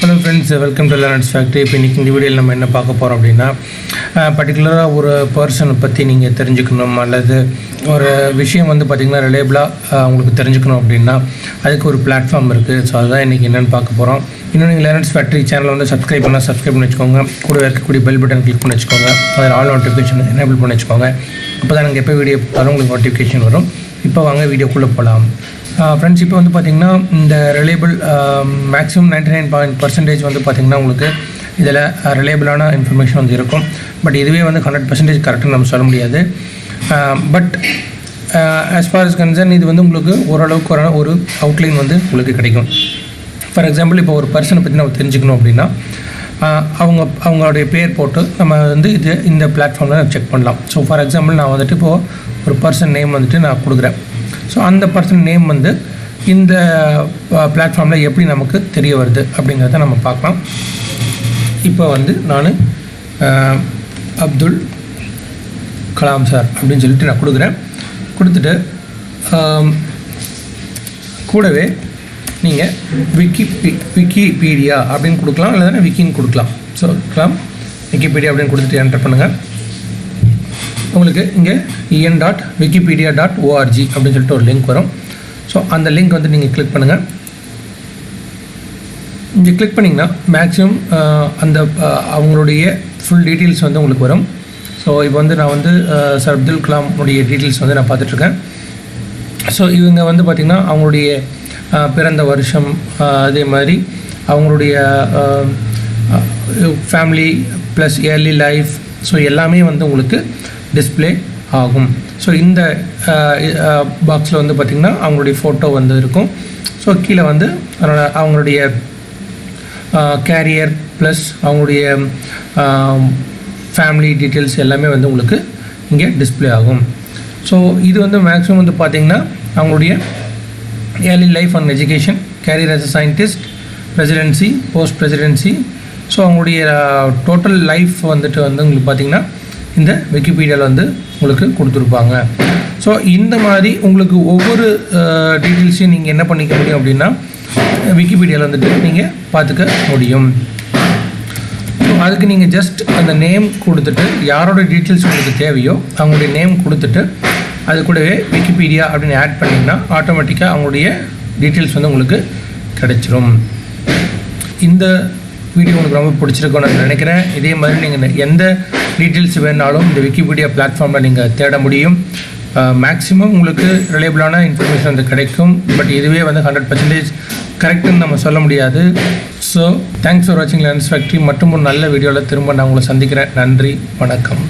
Hello friends, welcome to learners factory. இப்போ இன்றைக்கி இந்த வீடியோவில் நம்ம என்ன பார்க்க போகிறோம் அப்படின்னா, பர்டிகுலராக ஒரு பர்சனை பற்றி நீங்கள் தெரிஞ்சுக்கணும் அல்லது ஒரு விஷயம் வந்து பார்த்திங்கன்னா ரிலேபிளாக உங்களுக்கு தெரிஞ்சுக்கணும் அப்படின்னா அதுக்கு ஒரு பிளாட்ஃபார்ம் இருக்குது. ஸோ அதுதான் இன்றைக்கி என்னென்னு பார்க்க போகிறோம். இன்னும் நீங்கள் லேர்னர்ஸ் ஃபேக்ட்ரி சேனலை வந்து சப்ஸ்கிரைப் பண்ணி வச்சுக்கோங்க. கூட இருக்கக்கூடிய பெல் பட்டன் கிளிக் பண்ணி வச்சுக்கோங்க. அதில் ஆல் நோட்டிஃபிகேஷன் எனேபிள் பண்ணி வச்சுக்கோங்க. அப்போ தான் நாங்கள் எப்போ வீடியோ போட்டாலும் உங்களுக்கு நோட்டிஃபிகேஷன் வரும். இப்போ வாங்க வீடியோக்குள்ளே போகலாம். ஃப்ரெண்ட்ஸ், இப்போ வந்து பார்த்திங்கன்னா இந்த ரிலேபிள் மேக்ஸிமம் 99% வந்து பார்த்திங்கன்னா உங்களுக்கு இதில் ரிலேபிளான இன்ஃபர்மேஷன் வந்து இருக்கும். பட் இதுவே வந்து 100% கரெக்டாக நம்ம சொல்ல முடியாது. But as for us concern இது வந்து உங்களுக்கு ஓரளவுக்கு ஒரு அவுட்லைன் வந்து உங்களுக்கு கிடைக்கும். ஃபார் எக்ஸாம்பிள், இப்போ ஒரு பர்சனை பற்றி நம்ம தெரிஞ்சுக்கணும் அப்படின்னா அவங்களுடைய பேர் போட்டு நம்ம வந்து இந்த பிளாட்ஃபார்மில் செக் பண்ணலாம். ஸோ ஃபார் எக்ஸாம்பிள் நான் வந்துட்டு இப்போது ஒரு பர்சன் நேம் வந்துட்டு நான் கொடுக்குறேன். ஸோ அந்த பர்சன் நேம் வந்து இந்த பிளாட்ஃபார்மில் எப்படி நமக்கு தெரிய வருது அப்படிங்கிறத நம்ம பார்க்கலாம். இப்போ வந்து நான் அப்துல் கலாம் சார் அப்படின்னு சொல்லிட்டு நான் கொடுத்துட்டு கூடவே நீங்கள் விக்கிபீடியா அப்படின்னு கொடுக்கலாம், இல்லைன்னா விக்கின்னு கொடுக்கலாம். ஸோ விக்கிபீடியா அப்படின்னு கொடுத்துட்டு என்டர் பண்ணுங்கள். உங்களுக்கு இங்கே en.wikipedia.org அப்படின்னு சொல்லிட்டு ஒரு லிங்க் வரும். ஸோ அந்த லிங்க் வந்து நீங்கள் கிளிக் பண்ணுங்கள். இங்கே கிளிக் பண்ணிங்கன்னா மேக்ஸிமம் அந்த அவங்களுடைய ஃபுல் டீட்டெயில்ஸ் வந்து உங்களுக்கு வரும். ஸோ இப்போ வந்து நான் வந்து சார் அப்துல் கலாம் உடைய டீட்டெயில்ஸ் வந்து நான் பார்த்துட்ருக்கேன். ஸோ இவங்க வந்து பார்த்திங்கன்னா அவங்களுடைய பிறந்த வருஷம், அதே மாதிரி அவங்களுடைய family plus early life, so எல்லாமே வந்து உங்களுக்கு டிஸ்பிளே ஆகும். ஸோ இந்த பாக்ஸில் வந்து பார்த்திங்கன்னா அவங்களுடைய ஃபோட்டோ வந்து இருக்கும். ஸோ கீழே வந்து அவங்களுடைய கேரியர் ப்ளஸ் அவங்களுடைய ஃபேமிலி டீட்டெயில்ஸ் எல்லாமே வந்து உங்களுக்கு இங்கே டிஸ்பிளே ஆகும். ஸோ இது வந்து மேக்ஸிமம் வந்து பார்த்திங்கன்னா அவங்களுடைய early life and education, career as a scientist, presidency, post presidency, so அவங்களுடைய டோட்டல் லைஃப் வந்துட்டு வந்து உங்களுக்கு பார்த்திங்கன்னா இந்த விக்கிபீடியாவில் வந்து உங்களுக்கு கொடுத்துருப்பாங்க. ஸோ இந்த மாதிரி உங்களுக்கு ஒவ்வொரு டீட்டெயில்ஸையும் நீங்கள் என்ன பண்ணிக்க முடியும் அப்படின்னா விக்கிபீடியாவில் வந்துட்டு நீங்கள் பார்த்துக்க முடியும். ஸோ அதுக்கு நீங்கள் ஜஸ்ட் அந்த நேம் கொடுத்துட்டு யாரோட டீட்டெயில்ஸ் உங்களுக்கு தேவையோ அவங்களுடைய நேம் கொடுத்துட்டு அது கூடவே விக்கிபீடியா அப்படின்னு ஆட் பண்ணிங்கன்னா ஆட்டோமேட்டிக்காக அவங்களுடைய டீட்டெயில்ஸ் வந்து உங்களுக்கு கிடைச்சிரும். இந்த வீடியோ உங்களுக்கு ரொம்ப பிடிச்சிருக்கும்னு நான் நினைக்கிறேன். இதே மாதிரி நீங்கள் எந்த டீட்டெயில்ஸ் வேணாலும் இந்த விக்கிபீடியா பிளாட்ஃபார்மில் நீங்கள் தேட முடியும். மேக்ஸிமம் உங்களுக்கு ரிலேபிளான இன்ஃபர்மேஷன் வந்து கிடைக்கும். பட் இதுவே வந்து 100% கரெக்டுன்னு நம்ம சொல்ல முடியாது. ஸோ தேங்க்ஸ் ஃபார் வாட்சிங் லேர்னர்ஸ் ஃபேக்ட்ரி. மற்றும் ஒரு நல்ல வீடியோவில் திரும்ப நான் உங்களை சந்திக்கிறேன். நன்றி, வணக்கம்.